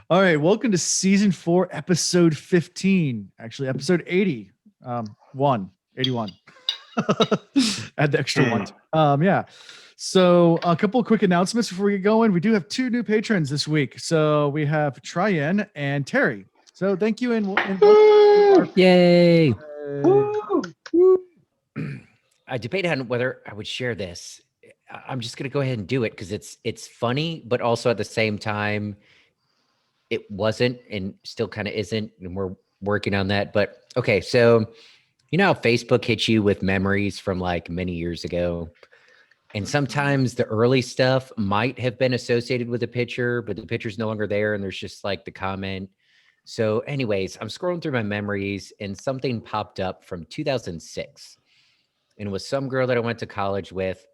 All right, welcome to season 4, episode 15. Actually, episode 80. 81. Add the extra one. Yeah. So a couple of quick announcements before we get going. We do have 2 new patrons this week. So we have Tryan and Terry. So thank you and Yay! Woo. I debated on whether I would share this. I'm just gonna go ahead and do it because it's funny, but also at the same time, it wasn't and still kind of isn't, and we're working on that. But okay, so you know how Facebook hits you with memories from like many years ago, and sometimes the early stuff might have been associated with a picture, but the picture's no longer there, and there's just like the comment. So, anyways, I'm scrolling through my memories, and something popped up from 2006. And it was some girl that I went to college with,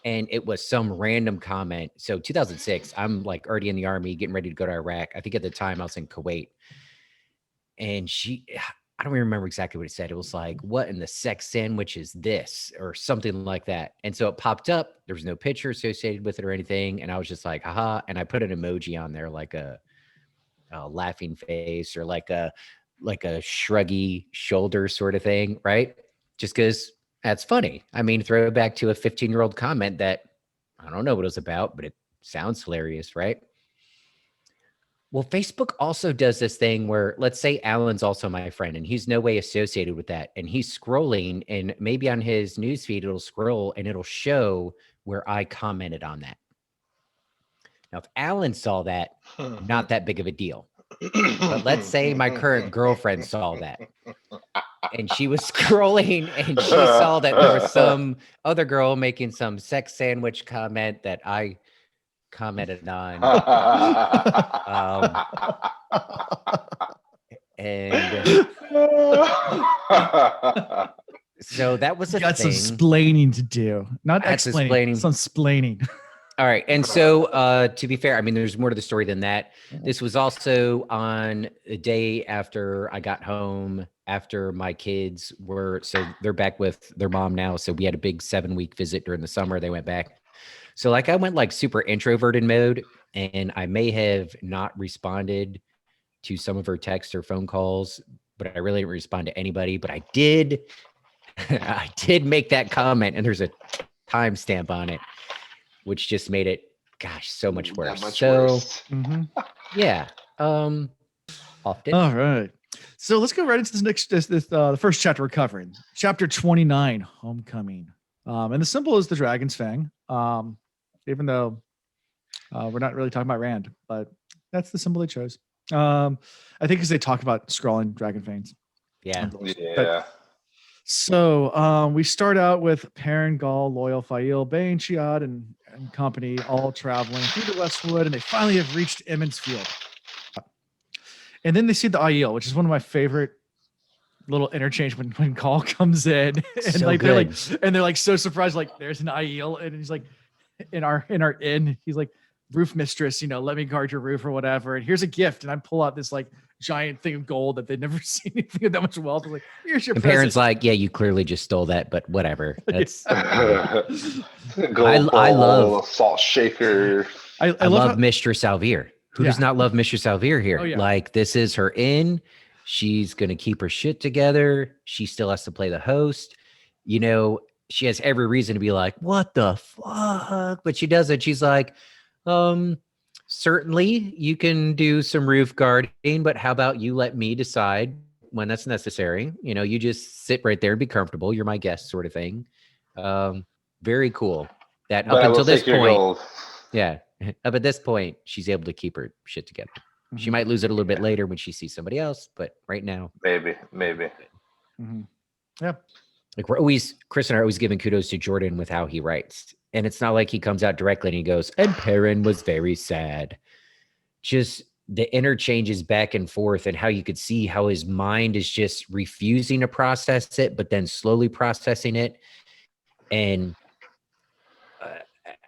and it was some random comment. So 2006, I'm like already in the army, getting ready to go to Iraq. I think at the time I was in Kuwait, and I don't even remember exactly what it said. It was like, "What in the sex sandwich is this?" or something like that. And so it popped up. There was no picture associated with it or anything, and I was just like, "Haha!" And I put an emoji on there, like a laughing face or like a shruggy shoulder sort of thing, right? Just because that's funny. I mean, throw it back to a 15-year-old comment that I don't know what it was about, but it sounds hilarious, right? Well, Facebook also does this thing where, let's say Alan's also my friend and he's no way associated with that. And he's scrolling, and maybe on his newsfeed, it'll scroll and it'll show where I commented on that. Now, if Alan saw that, not that big of a deal. But let's say my current girlfriend saw that and she was scrolling and she saw that there was some other girl making some sex sandwich comment that I commented on. And so that was a got thing. some splaining to do. Not That's explaining, some splaining. All right. And so to be fair, I mean, there's more to the story than that. This was also on the day after I got home, after my kids so they're back with their mom now. So we had a big 7-week visit during the summer. They went back. So like I went like super introverted mode, and I may have not responded to some of her texts or phone calls, but I really didn't respond to anybody. But I did, I did make that comment, and there's a timestamp on it, which just made it, gosh, so much worse. Worse. Yeah. Often. All right. So let's go right into the first chapter we're covering. Chapter 29, Homecoming. And the symbol is the dragon's fang. Even though we're not really talking about Rand, but that's the symbol they chose. I think because they talk about scrawling dragon fangs. Yeah. So we start out with Perrin, Gaul, Loyal, Fail, Bane, Chiad, and company all traveling through the Westwood, and they finally have reached Emmons Field. And then they see the Aiel, which is one of my favorite little interchange when Gaul comes in, and So like good. they're like so surprised, like there's an Aiel, and he's like in our inn, he's like, roof mistress, let me guard your roof or whatever, and here's a gift, and I pull out this like giant thing of gold that they'd never seen anything of that much wealth. I'm like, here's your parents like, yeah, you clearly just stole that, but whatever. That's Gold I love salt shaker. I love Mistress Salvir. Who does not love Mistress Salvir here? Oh, yeah. Like, this is her inn. She's gonna keep her shit together. She still has to play the host. She has every reason to be like, what the fuck? But she doesn't. She's like, certainly you can do some roof guarding, but how about you let me decide when that's necessary? You just sit right there and be comfortable. You're my guest, sort of thing. Very cool. That up until this point, yeah, up at this point, she's able to keep her shit together. Mm-hmm. She might lose it a little bit later when she sees somebody else, but right now, maybe. Mm-hmm. Yeah. Like Chris and I are always giving kudos to Jordan with how he writes. And it's not like he comes out directly and he goes, and Perrin was very sad. Just the interchanges back and forth, and how you could see how his mind is just refusing to process it, but then slowly processing it. And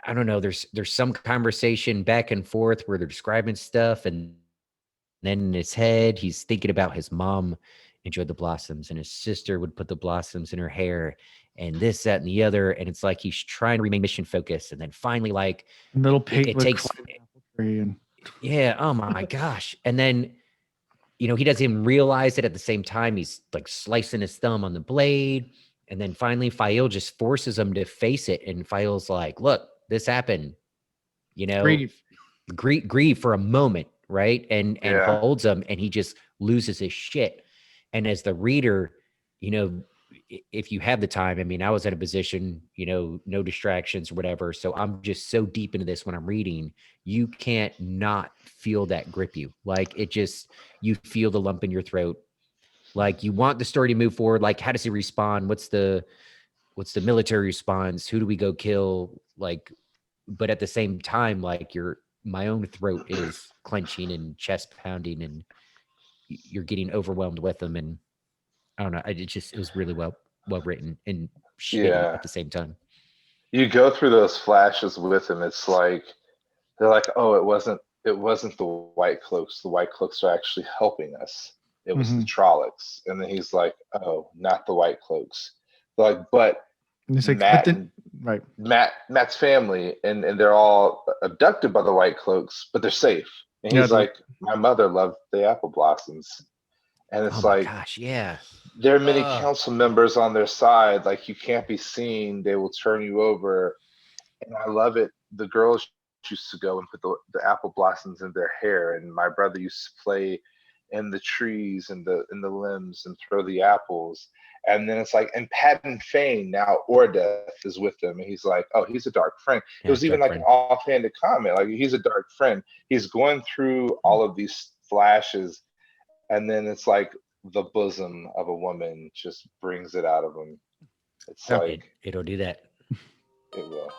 I don't know, there's some conversation back and forth where they're describing stuff, and then in his head, he's thinking about his mom enjoyed the blossoms, and his sister would put the blossoms in her hair, and this, that, and the other. And it's like he's trying to remain mission focused. And then finally, like, little pig it takes Yeah. Oh my gosh. And then, he doesn't even realize it at the same time. He's like slicing his thumb on the blade. And then finally, Fail just forces him to face it. And Fail's like, look, this happened, you know, Grieve. grieve for a moment, right? And Yeah. holds him, and he just loses his shit. And as the reader, if you have the time, I mean, I was in a position, no distractions or whatever. So I'm just so deep into this when I'm reading, you can't not feel that grip you. Like you feel the lump in your throat. Like you want the story to move forward. Like, how does he respond? What's the military response? Who do we go kill? Like, but at the same time, like my own throat is clenching and chest pounding, and you're getting overwhelmed with them. And I don't know. It was really well written and shitty Yeah. at the same time. You go through those flashes with him. It's like they're like, oh, it wasn't the white cloaks. The white cloaks are actually helping us. It was the Mhm. Trollocs. And then he's like, oh, not the white cloaks. They're like, but And it's like, but Matt then, and right. Matt's family, and they're all abducted by the white cloaks, but they're safe. And Yeah, he's like, my mother loved the apple blossoms. And Oh it's my like, gosh, yeah. there are many council members on their side. Like, you can't be seen. They will turn you over. And I love it. The girls used to go and put the apple blossoms in their hair, and my brother used to play in the trees and the limbs and throw the apples. And then it's like, and Patton Fane now Ordeth is with them, and he's like, oh, he's a dark friend. It Yeah, was even dark like an friend. offhanded comment, like he's a dark friend. He's going through all of these flashes, and then it's like the bosom of a woman just brings it out of him. It's Yeah. like It'll do that. it will.